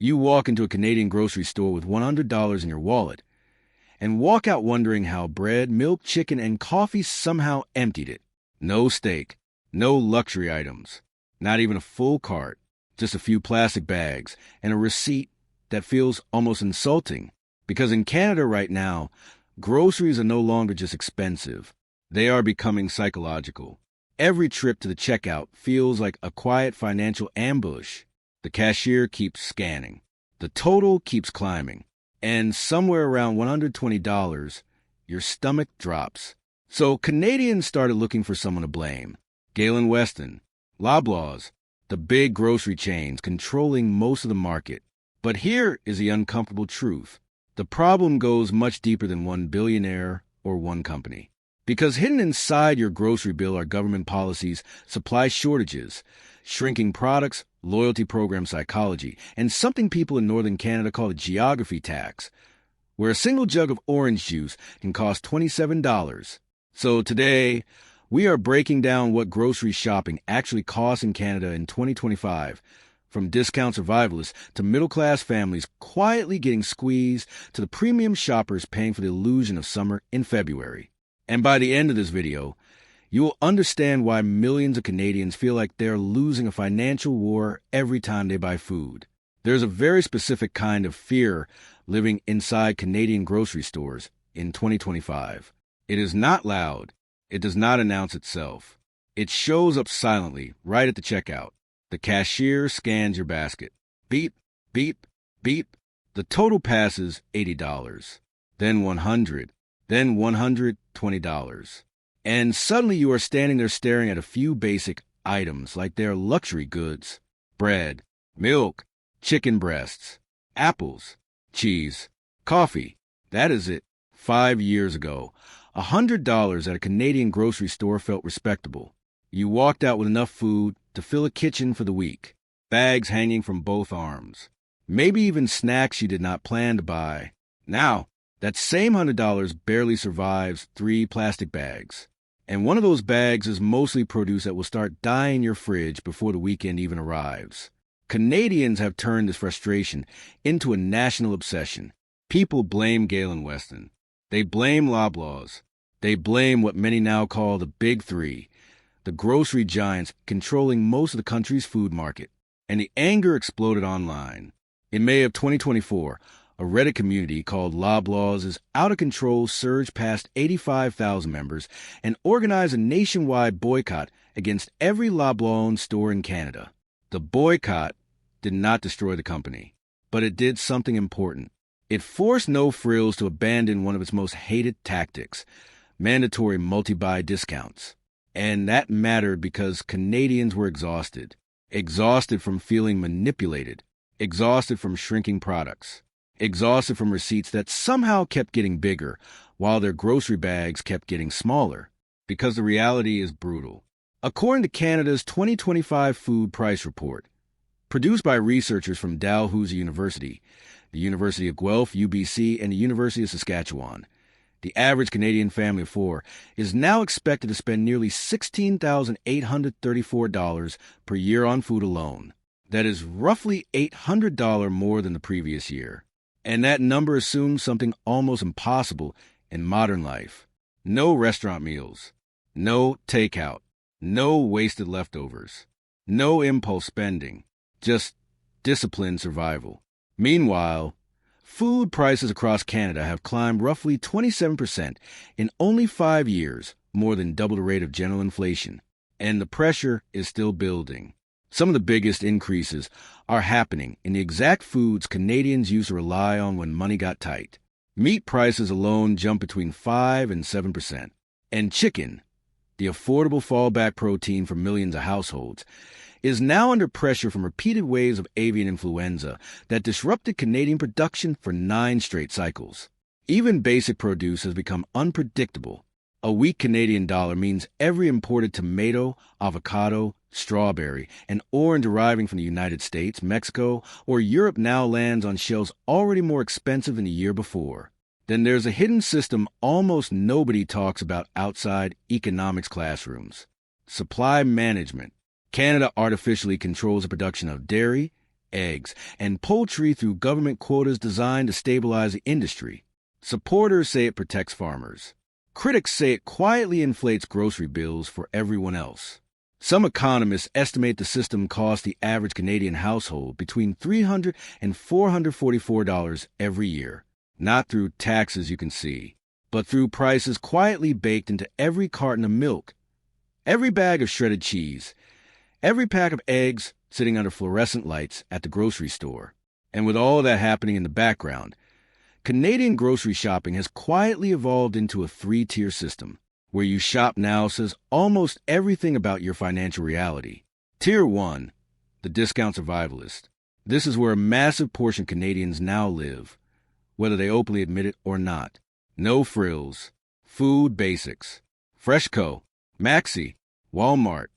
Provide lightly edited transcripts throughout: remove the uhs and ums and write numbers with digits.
You walk into a Canadian grocery store with $100 in your wallet and walk out wondering how bread, milk, chicken, and coffee somehow emptied it. No steak, no luxury items, not even a full cart, just a few plastic bags and a receipt that feels almost insulting. Because in Canada right now, groceries are no longer just expensive. They are becoming psychological. Every trip to the checkout feels like a quiet financial ambush. The cashier keeps scanning. The total keeps climbing. And somewhere around $120, your stomach drops. So Canadians started looking for someone to blame. Galen Weston, Loblaws, the big grocery chains controlling most of the market. But here is the uncomfortable truth. The problem goes much deeper than one billionaire or one company. Because hidden inside your grocery bill are government policies, supply shortages, shrinking products, loyalty program psychology, and something people in northern Canada call a geography tax, where a single jug of orange juice can cost $27. So today, we are breaking down what grocery shopping actually costs in Canada in 2025, from discount survivalists to middle-class families quietly getting squeezed to the premium shoppers paying for the illusion of summer in February. And by the end of this video, you will understand why millions of Canadians feel like they're losing a financial war every time they buy food. There's a very specific kind of fear living inside Canadian grocery stores in 2025. It is not loud. It does not announce itself. It shows up silently right at the checkout. The cashier scans your basket. Beep, beep, beep. The total passes $80. Then $100. Then $120. And suddenly you are standing there staring at a few basic items like they are luxury goods. Bread, milk, chicken breasts, apples, cheese, coffee. That is it. 5 years ago, $100 at a Canadian grocery store felt respectable. You walked out with enough food to fill a kitchen for the week, bags hanging from both arms, maybe even snacks you did not plan to buy. Now, that same $100 barely survives 3 plastic bags. And one of those bags is mostly produce that will start dying in your fridge before the weekend even arrives. Canadians have turned this frustration into a national obsession. People blame Galen Weston. They blame Loblaws. They blame what many now call the Big Three, the grocery giants controlling most of the country's food market. And the anger exploded online. In May of 2024, a Reddit community called Loblaws is out of control surged past 85,000 members and organized a nationwide boycott against every Loblaws store in Canada. The boycott did not destroy the company, but it did something important. It forced No Frills to abandon one of its most hated tactics, mandatory multi-buy discounts. And that mattered because Canadians were exhausted. Exhausted from feeling manipulated. Exhausted from shrinking products. Exhausted from receipts that somehow kept getting bigger while their grocery bags kept getting smaller. Because the reality is brutal. According to Canada's 2025 Food Price Report, produced by researchers from Dalhousie University, the University of Guelph, UBC, and the University of Saskatchewan, the average Canadian family of 4 is now expected to spend nearly $16,834 per year on food alone. That is roughly $800 more than the previous year. And that number assumes something almost impossible in modern life. No restaurant meals. No takeout. No wasted leftovers. No impulse spending. Just disciplined survival. Meanwhile, food prices across Canada have climbed roughly 27% in only 5 years, more than double the rate of general inflation. And the pressure is still building. Some of the biggest increases are happening in the exact foods Canadians used to rely on when money got tight. Meat prices alone jump between 5 and 7%. And chicken, the affordable fallback protein for millions of households, is now under pressure from repeated waves of avian influenza that disrupted Canadian production for 9 straight cycles. Even basic produce has become unpredictable. A weak Canadian dollar means every imported tomato, avocado, strawberry, and orange arriving from the United States, Mexico, or Europe now lands on shelves already more expensive than the year before. Then there's a hidden system almost nobody talks about outside economics classrooms. Supply management. Canada artificially controls the production of dairy, eggs, and poultry through government quotas designed to stabilize the industry. Supporters say it protects farmers. Critics say it quietly inflates grocery bills for everyone else. Some economists estimate the system costs the average Canadian household between $300 and $444 every year, not through taxes you can see, but through prices quietly baked into every carton of milk, every bag of shredded cheese, every pack of eggs sitting under fluorescent lights at the grocery store. And with all that happening in the background, Canadian grocery shopping has quietly evolved into a three-tier system. Where you shop now says almost everything about your financial reality. Tier 1, the discount survivalist. This is where a massive portion of Canadians now live, whether they openly admit it or not. No frills, food basics, Freshco, Maxi, Walmart.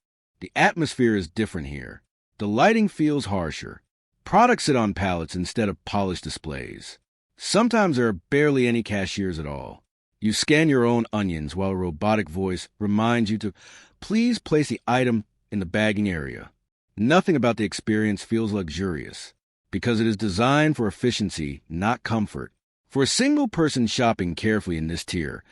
The atmosphere is different here. The lighting feels harsher. Products sit on pallets instead of polished displays. Sometimes there are barely any cashiers at all. You scan your own onions while a robotic voice reminds you to please place the item in the bagging area. Nothing about the experience feels luxurious, because it is designed for efficiency, not comfort. For a single person shopping carefully in this tier,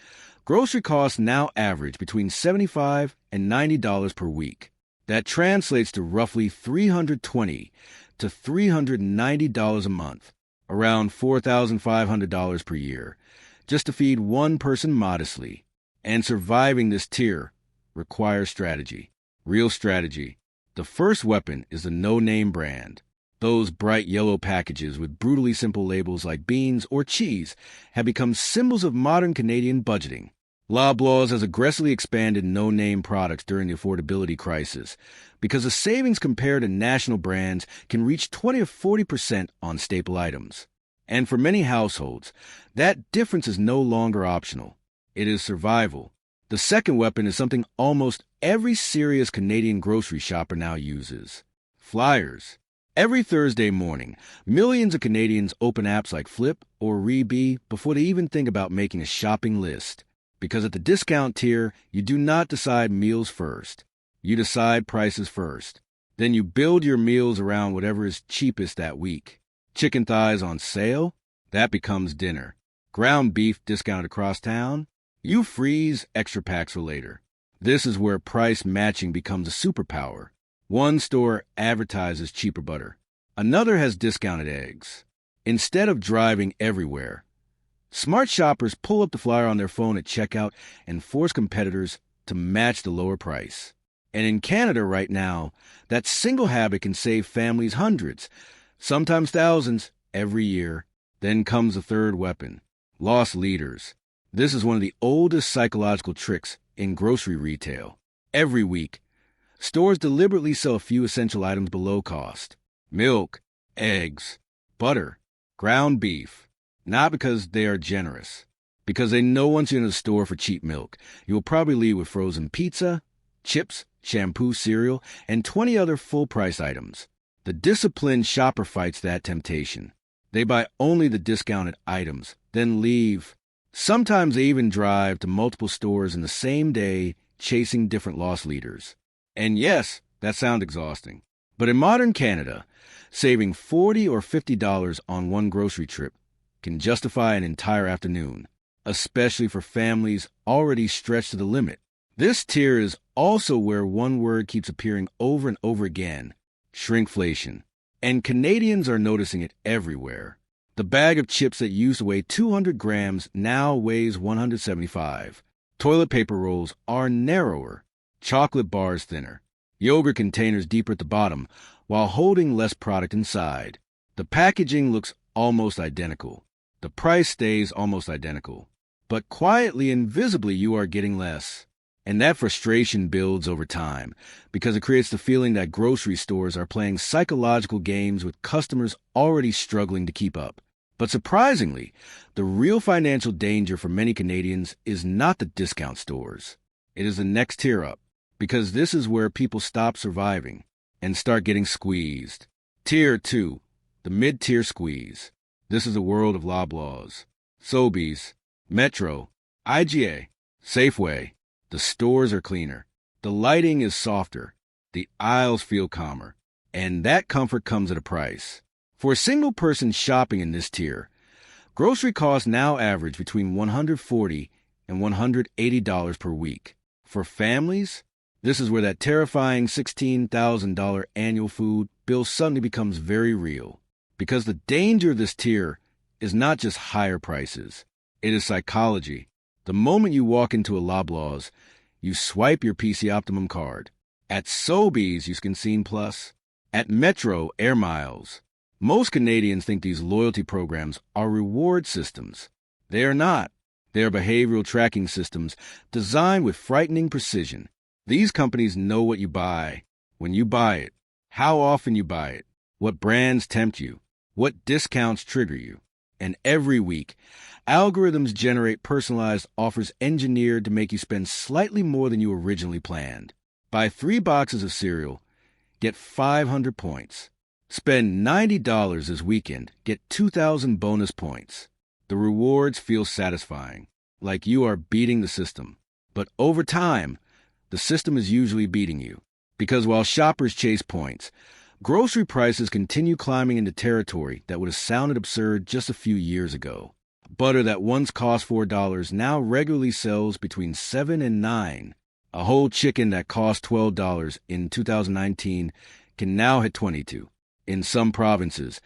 grocery costs now average between $75 and $90 per week. That translates to roughly $320 to $390 a month, around $4,500 per year. Just to feed one person modestly. And surviving this tier requires strategy. Real strategy. The first weapon is the no-name brand. Those bright yellow packages with brutally simple labels like beans or cheese have become symbols of modern Canadian budgeting. Loblaws has aggressively expanded no-name products during the affordability crisis because the savings compared to national brands can reach 20 or 40% on staple items. And for many households, that difference is no longer optional. It is survival. The second weapon is something almost every serious Canadian grocery shopper now uses. Flyers. Every Thursday morning, millions of Canadians open apps like Flip or Reebee before they even think about making a shopping list. Because at the discount tier, you do not decide meals first. You decide prices first. Then you build your meals around whatever is cheapest that week. Chicken thighs on sale? That becomes dinner. Ground beef discounted across town? You freeze extra packs for later. This is where price matching becomes a superpower. One store advertises cheaper butter. Another has discounted eggs. Instead of driving everywhere, smart shoppers pull up the flyer on their phone at checkout and force competitors to match the lower price. And in Canada right now, that single habit can save families hundreds, sometimes thousands, every year. Then comes the third weapon, loss leaders. This is one of the oldest psychological tricks in grocery retail. Every week, stores deliberately sell a few essential items below cost. Milk, eggs, butter, ground beef. Not because they are generous. Because they know once you're in the store for cheap milk, you will probably leave with frozen pizza, chips, shampoo, cereal, and 20 other full-price items. The disciplined shopper fights that temptation. They buy only the discounted items, then leave. Sometimes they even drive to multiple stores in the same day, chasing different loss leaders. And yes, that sounds exhausting. But in modern Canada, saving $40 or $50 on one grocery trip can justify an entire afternoon, especially for families already stretched to the limit. This tier is also where one word keeps appearing over and over again: shrinkflation. And Canadians are noticing it everywhere. The bag of chips that used to weigh 200 grams now weighs 175. Toilet paper rolls are narrower, chocolate bars thinner, yogurt containers deeper at the bottom, while holding less product inside. The packaging looks almost identical. The price stays almost identical. But quietly and visibly you are getting less. And that frustration builds over time because it creates the feeling that grocery stores are playing psychological games with customers already struggling to keep up. But surprisingly, the real financial danger for many Canadians is not the discount stores. It is the next tier up, because this is where people stop surviving and start getting squeezed. Tier 2, the mid-tier squeeze. This is the world of Loblaws, Sobeys, Metro, IGA, Safeway. The stores are cleaner. The lighting is softer. The aisles feel calmer. And that comfort comes at a price. For a single person shopping in this tier, grocery costs now average between $140 and $180 per week. For families, this is where that terrifying $16,000 annual food bill suddenly becomes very real. Because the danger of this tier is not just higher prices. It is psychology. The moment you walk into a Loblaws, you swipe your PC Optimum card. At Sobeys, you can Scene Plus. At Metro, Air Miles. Most Canadians think these loyalty programs are reward systems. They are not. They are behavioral tracking systems designed with frightening precision. These companies know what you buy, when you buy it, how often you buy it, what brands tempt you, what discounts trigger you. And every week, algorithms generate personalized offers engineered to make you spend slightly more than you originally planned. Buy 3 boxes of cereal, get 500 points. Spend $90 this weekend, get 2,000 bonus points. The rewards feel satisfying, like you are beating the system. But over time, the system is usually beating you. Because while shoppers chase points, grocery prices continue climbing into territory that would have sounded absurd just a few years ago. Butter that once cost $4 now regularly sells between $7 and $9. A whole chicken that cost $12 in 2019 can now hit $22. In some provinces,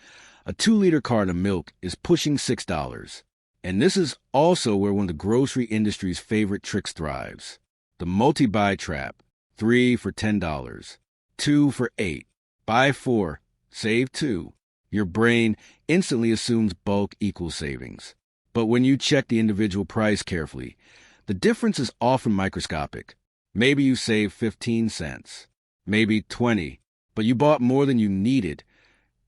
a 2-liter carton of milk is pushing $6. And this is also where one of the grocery industry's favorite tricks thrives. The multi-buy trap. 3 for $10. 2 for $8. Buy 4. Save 2. Your brain instantly assumes bulk equals savings. But when you check the individual price carefully, the difference is often microscopic. Maybe you save 15 cents. Maybe 20. But you bought more than you needed,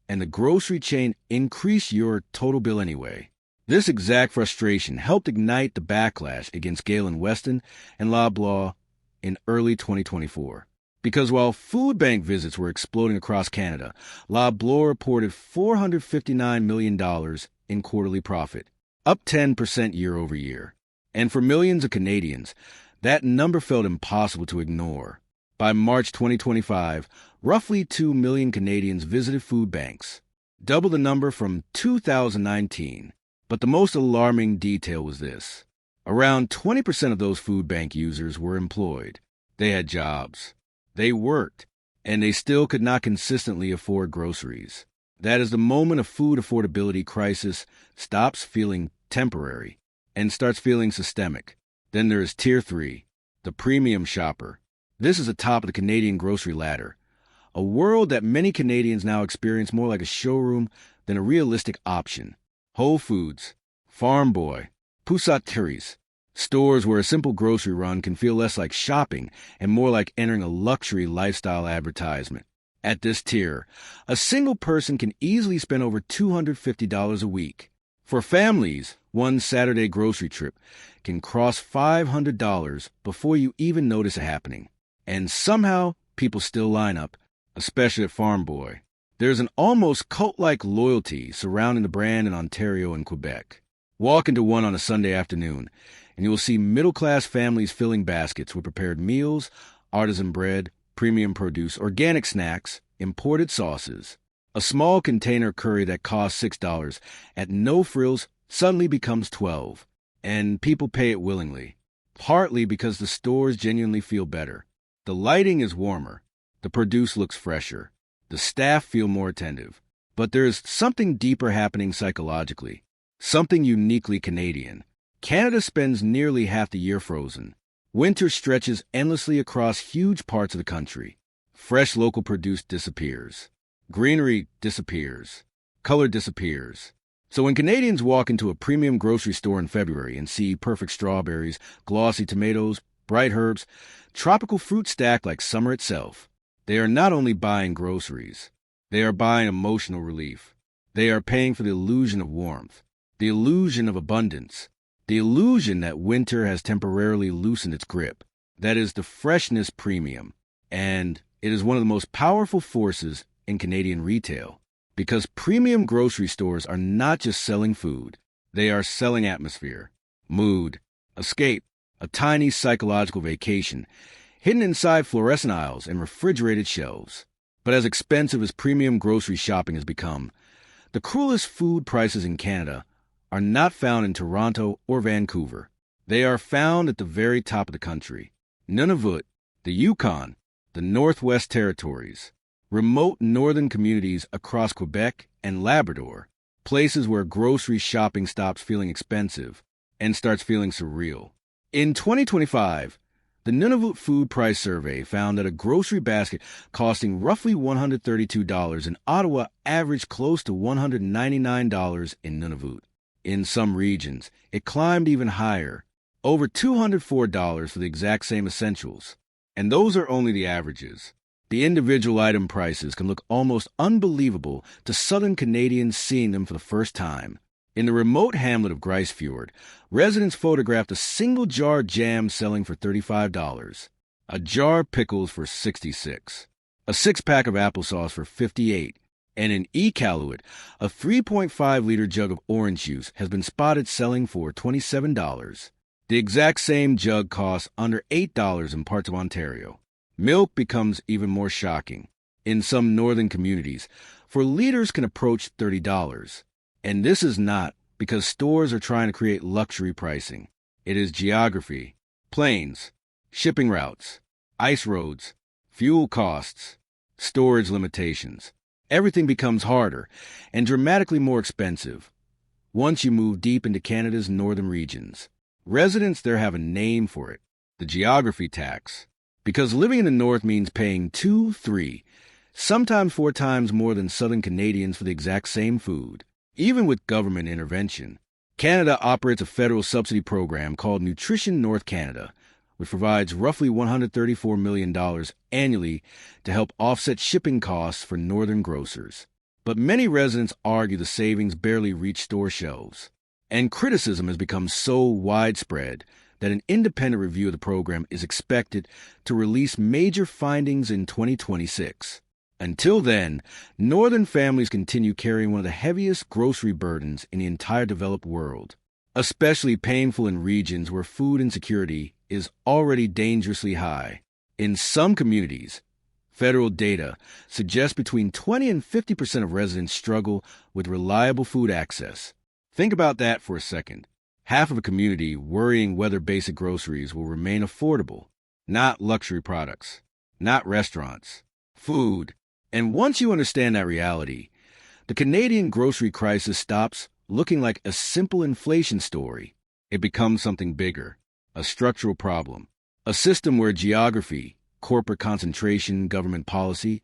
and the grocery chain increased your total bill anyway. This exact frustration helped ignite the backlash against Gale and Weston and Loblaw in early 2024. Because while food bank visits were exploding across Canada, Loblaw reported $459 million in quarterly profit, up 10% year over year. And for millions of Canadians, that number felt impossible to ignore. By March 2025, roughly 2 million Canadians visited food banks, double the number from 2019. But the most alarming detail was this. Around 20% of those food bank users were employed. They had jobs. They worked, and they still could not consistently afford groceries. That is the moment a food affordability crisis stops feeling temporary and starts feeling systemic. Then there is Tier 3, the premium shopper. This is the top of the Canadian grocery ladder, a world that many Canadians now experience more like a showroom than a realistic option. Whole Foods, Farm Boy, Pusateries, stores where a simple grocery run can feel less like shopping and more like entering a luxury lifestyle advertisement. At this tier, a single person can easily spend over $250 a week. For families, one Saturday grocery trip can cross $500 before you even notice it happening. And somehow, people still line up, especially at Farm Boy. There's an almost cult-like loyalty surrounding the brand in Ontario and Quebec. Walk into one on a Sunday afternoon, and you will see middle-class families filling baskets with prepared meals, artisan bread, premium produce, organic snacks, imported sauces. A small container curry that costs $6 at no frills suddenly becomes $12, and people pay it willingly, partly because the stores genuinely feel better. The lighting is warmer, the produce looks fresher, the staff feel more attentive. But there is something deeper happening psychologically, something uniquely Canadian. Canada spends nearly half the year frozen. Winter stretches endlessly across huge parts of the country. Fresh local produce disappears. Greenery disappears. Color disappears. So when Canadians walk into a premium grocery store in February and see perfect strawberries, glossy tomatoes, bright herbs, tropical fruit stacked like summer itself, they are not only buying groceries, they are buying emotional relief. They are paying for the illusion of warmth, the illusion of abundance, the illusion that winter has temporarily loosened its grip. That is the freshness premium, and it is one of the most powerful forces in Canadian retail, because premium grocery stores are not just selling food, they are selling atmosphere, mood, escape, a tiny psychological vacation, hidden inside fluorescent aisles and refrigerated shelves. But as expensive as premium grocery shopping has become, the cruelest food prices in Canada are not found in Toronto or Vancouver. They are found at the very top of the country. Nunavut, the Yukon, the Northwest Territories, remote northern communities across Quebec and Labrador, places where grocery shopping stops feeling expensive and starts feeling surreal. In 2025, the Nunavut Food Price Survey found that a grocery basket costing roughly $132 in Ottawa averaged close to $199 in Nunavut. In some regions, it climbed even higher, over $204 for the exact same essentials. And those are only the averages. The individual item prices can look almost unbelievable to Southern Canadians seeing them for the first time. In the remote hamlet of Grisefjord, residents photographed a single jar jam selling for $35, a jar of pickles for $66, a six-pack of applesauce for $58, and in Iqaluit, a 3.5-liter jug of orange juice has been spotted selling for $27. The exact same jug costs under $8 in parts of Ontario. Milk becomes even more shocking. In some northern communities, for liters can approach $30. And this is not because stores are trying to create luxury pricing. It is geography, planes, shipping routes, ice roads, fuel costs, storage limitations. Everything becomes harder and dramatically more expensive once you move deep into Canada's northern regions. Residents there have a name for it, the geography tax, because living in the north means paying 2, 3, sometimes 4 times more than Southern Canadians for the exact same food. Even with government intervention, Canada operates a federal subsidy program called Nutrition North Canada, which provides roughly $134 million annually to help offset shipping costs for northern grocers. But many residents argue the savings barely reach store shelves. And criticism has become so widespread that an independent review of the program is expected to release major findings in 2026. Until then, northern families continue carrying one of the heaviest grocery burdens in the entire developed world, especially painful in regions where food insecurity is already dangerously high. In some communities, federal data suggests between 20 and 50% of residents struggle with reliable food access. Think about that for a second. Half of a community worrying whether basic groceries will remain affordable, not luxury products, not restaurants, food. And once you understand that reality, the Canadian grocery crisis stops looking like a simple inflation story. It becomes something bigger, a structural problem, a system where geography, corporate concentration, government policy,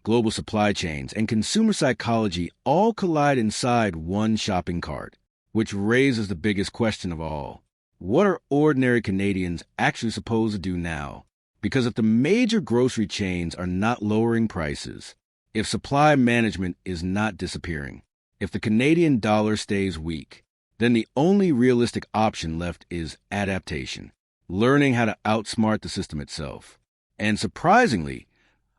global supply chains, and consumer psychology all collide inside one shopping cart, which raises the biggest question of all. What are ordinary Canadians actually supposed to do now? Because if the major grocery chains are not lowering prices, if supply management is not disappearing, if the Canadian dollar stays weak, then the only realistic option left is adaptation, learning how to outsmart the system itself. And surprisingly,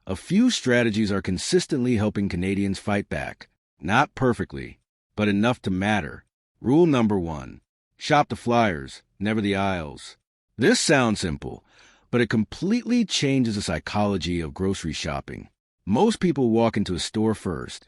a few strategies are consistently helping Canadians fight back. Not perfectly, but enough to matter. Rule number 1, shop the flyers, never the aisles. This sounds simple, but it completely changes the psychology of grocery shopping. Most people walk into a store first,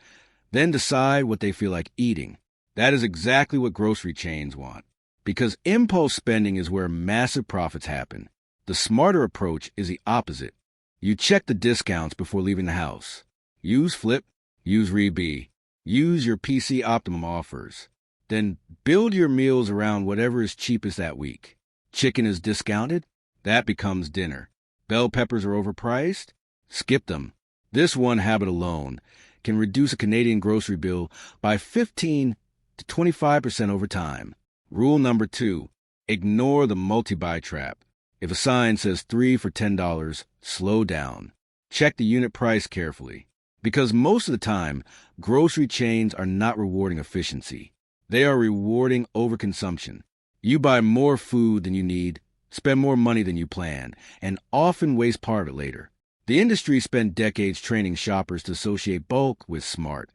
then decide what they feel like eating. That is exactly what grocery chains want, because impulse spending is where massive profits happen. The smarter approach is the opposite. You check the discounts before leaving the house. Use Flip, use Rebee, use your PC Optimum offers. Then build your meals around whatever is cheapest that week. Chicken is discounted? That becomes dinner. Bell peppers are overpriced? Skip them. This one habit alone can reduce a Canadian grocery bill by 15 to 25% over time. Rule number 2, ignore the multi-buy trap. If a sign says 3 for $10, slow down. Check the unit price carefully. Because most of the time, grocery chains are not rewarding efficiency. They are rewarding overconsumption. You buy more food than you need, spend more money than you planned, and often waste part of it later. The industry spent decades training shoppers to associate bulk with smart.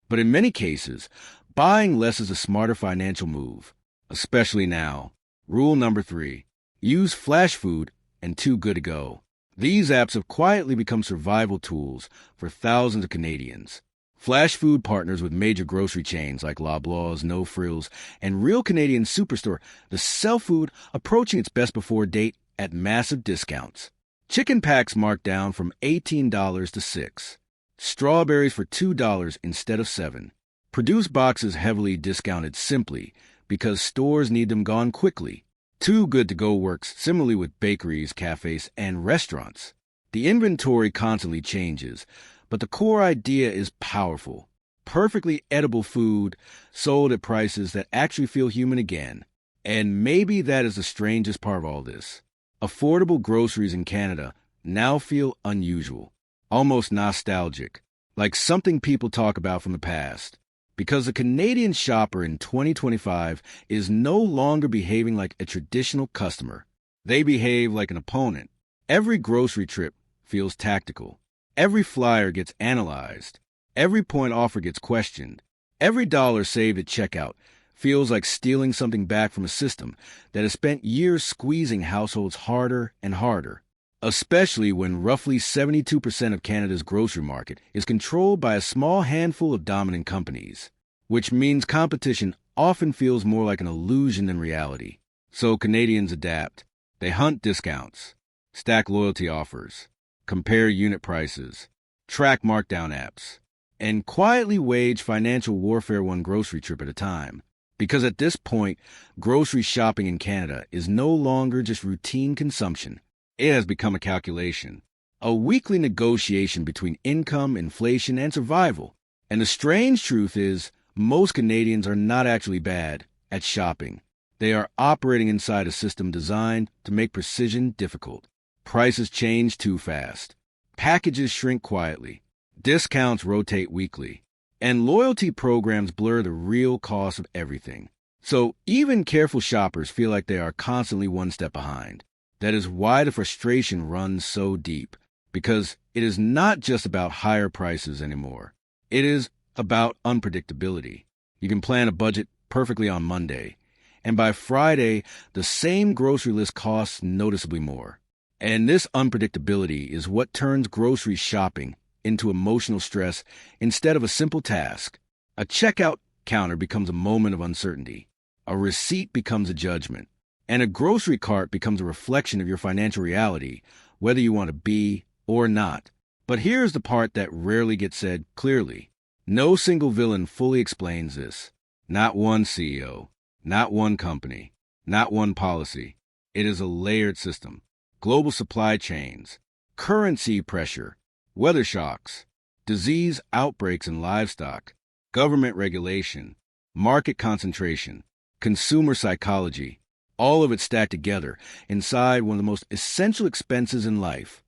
But in many cases, buying less is a smarter financial move, especially now. Rule number 3, use flash food and too good to go. These apps have quietly become survival tools for thousands of Canadians. Flash food partners with major grocery chains like Loblaws, No Frills, and Real Canadian Superstore to sell food approaching its best before date at massive discounts. Chicken packs marked down from $18 to $6. Strawberries for $2 instead of $7. Produce boxes heavily discounted simply because stores need them gone quickly. Too Good to Go works similarly with bakeries, cafes, and restaurants. The inventory constantly changes, but the core idea is powerful. Perfectly edible food sold at prices that actually feel human again. And maybe that is the strangest part of all this. Affordable groceries in Canada now feel unusual, almost nostalgic, like something people talk about from the past. Because the Canadian shopper in 2025 is no longer behaving like a traditional customer. They behave like an opponent. Every grocery trip feels tactical. Every flyer gets analyzed. Every point offer gets questioned. Every dollar saved at checkout feels like stealing something back from a system that has spent years squeezing households harder and harder, especially when roughly 72% of Canada's grocery market is controlled by a small handful of dominant companies, which means competition often feels more like an illusion than reality. So Canadians adapt. They hunt discounts, stack loyalty offers, compare unit prices, track markdown apps, and quietly wage financial warfare one grocery trip at a time. Because at this point, grocery shopping in Canada is no longer just routine consumption. It has become a calculation, a weekly negotiation between income, inflation, and survival. And the strange truth is, most Canadians are not actually bad at shopping. They are operating inside a system designed to make precision difficult. Prices change too fast. Packages shrink quietly. Discounts rotate weekly. And loyalty programs blur the real cost of everything. So even careful shoppers feel like they are constantly one step behind. That is why the frustration runs so deep. Because it is not just about higher prices anymore. It is about unpredictability. You can plan a budget perfectly on Monday, and by Friday, the same grocery list costs noticeably more. And this unpredictability is what turns grocery shopping into emotional stress instead of a simple task. A checkout counter becomes a moment of uncertainty. A receipt becomes a judgment. And a grocery cart becomes a reflection of your financial reality, whether you want to be or not. But here's the part that rarely gets said clearly. No single villain fully explains this. Not one CEO, not one company, not one policy. It is a layered system. Global supply chains, currency pressure, weather shocks, disease outbreaks in livestock, government regulation, market concentration, consumer psychology, all of it stacked together inside one of the most essential expenses in life,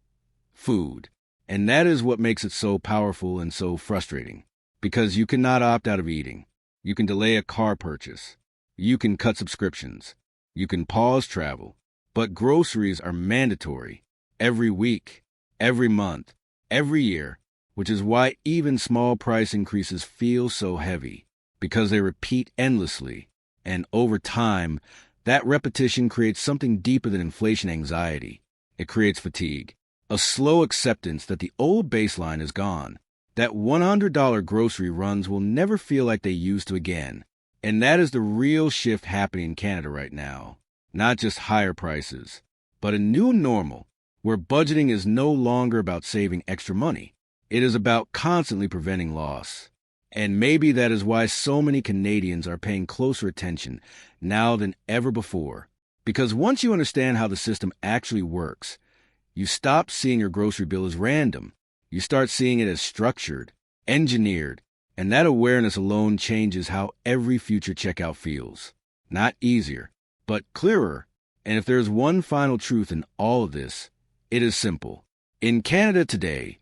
food. And that is what makes it so powerful and so frustrating. Because you cannot opt out of eating. You can delay a car purchase. You can cut subscriptions. You can pause travel. But groceries are mandatory every week, every month, every year, which is why even small price increases feel so heavy, because they repeat endlessly. And over time, that repetition creates something deeper than inflation anxiety. It creates fatigue, a slow acceptance that the old baseline is gone, that $100 grocery runs will never feel like they used to again. And that is the real shift happening in Canada right now. Not just higher prices, but a new normal where budgeting is no longer about saving extra money. It is about constantly preventing loss. And maybe that is why so many Canadians are paying closer attention now than ever before. Because once you understand how the system actually works, you stop seeing your grocery bill as random. You start seeing it as structured, engineered, and that awareness alone changes how every future checkout feels. Not easier, but clearer. And if there's one final truth in all of this, it is simple. In Canada today,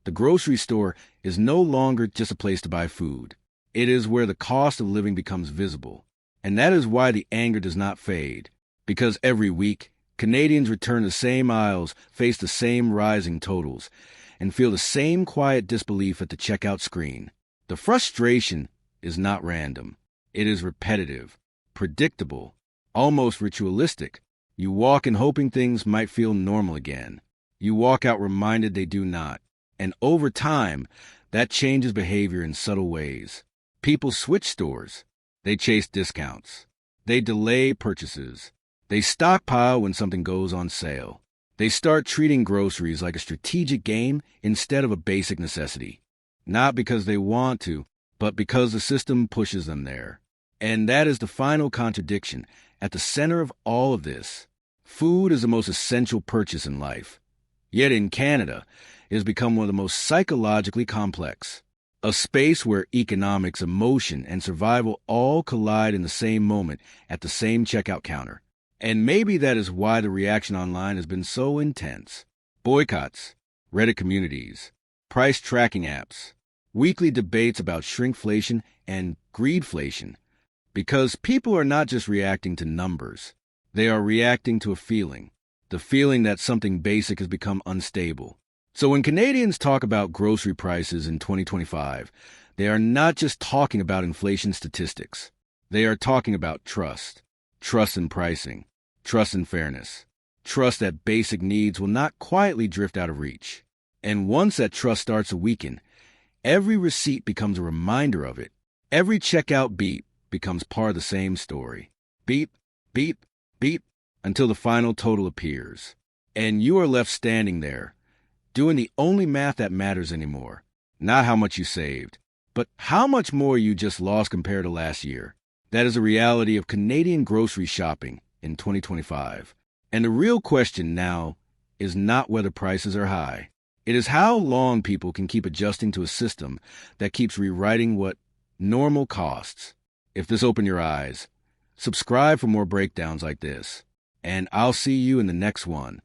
the grocery store is no longer just a place to buy food. It is where the cost of living becomes visible. And that is why the anger does not fade. Because every week, Canadians return the same aisles, face the same rising totals, and feel the same quiet disbelief at the checkout screen. The frustration is not random. It is repetitive, predictable, almost ritualistic. You walk in hoping things might feel normal again. You walk out reminded they do not. And over time, that changes behavior in subtle ways. People switch stores. They chase discounts. They delay purchases. They stockpile when something goes on sale. They start treating groceries like a strategic game instead of a basic necessity. Not because they want to, but because the system pushes them there. And that is the final contradiction. At the center of all of this, food is the most essential purchase in life. Yet in Canada, it has become one of the most psychologically complex. A space where economics, emotion, and survival all collide in the same moment at the same checkout counter. And maybe that is why the reaction online has been so intense. Boycotts, Reddit communities, price tracking apps, weekly debates about shrinkflation and greedflation. Because people are not just reacting to numbers. They are reacting to a feeling. The feeling that something basic has become unstable. So when Canadians talk about grocery prices in 2025, they are not just talking about inflation statistics. They are talking about trust. Trust in pricing. Trust in fairness. Trust that basic needs will not quietly drift out of reach. And once that trust starts to weaken, every receipt becomes a reminder of it. Every checkout beep becomes part of the same story. Beep, beep, beep, until the final total appears. And you are left standing there, doing the only math that matters anymore. Not how much you saved, but how much more you just lost compared to last year. That is the reality of Canadian grocery shopping in 2025. And the real question now is not whether prices are high. It is how long people can keep adjusting to a system that keeps rewriting what normal costs. If this opened your eyes, subscribe for more breakdowns like this. And I'll see you in the next one.